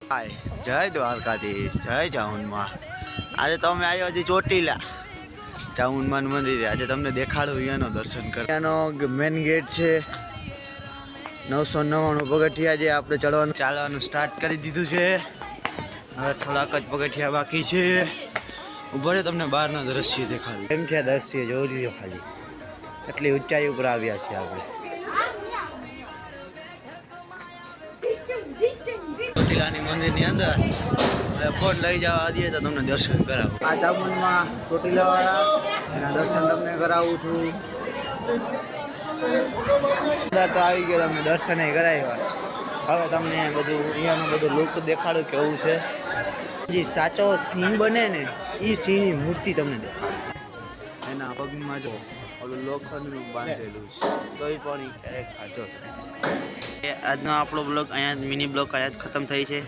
હાય જય દ્વારકાધીશ જય ચામુંડમાં આજે તો અમે આવ્યો હજી ચોટીલા ચામુંડમાનું મંદિર આજે તમને દેખાડું અહીંયાનો દર્શન કર અહીંયાનો મેન ગેટ છે 999 પગથિયા જે આપણે ચાલવાનું સ્ટાર્ટ કરી દીધું છે હવે થોડાક જ પગથિયા બાકી છે ઉભરે તમને બહારના દ્રશ્ય દેખાડું એમ છે દ્રશ્ય જોઈ લો ખાલી એટલી ઊંચાઈ ઉપર આવ્યા છે આપણે ચોટીલાની મંદિરની અંદર ફોન લઈ જવા દઈએ તો તમને દર્શન કરાવું આ ચામુંડમાં ચોટીલાવાળા એના દર્શન તમને કરાવું છું તો આવી ગયો તમને દર્શન કરાવ્યા હવે તમને બધું અહીંયાનું બધું લુક દેખાડું કેવું છે જે સાચો સિંહ બને ને એ સિંહની મૂર્તિ તમને દેખાડું એના પગમાં જો ઓલું લોખંડનું બાંધેલું છે તોય પણ એ ક્યારેક સાચો આજનો આપણો બ્લોગ અહીંયા મિની બ્લોગ અહીંયા જ ખતમ થઈ છે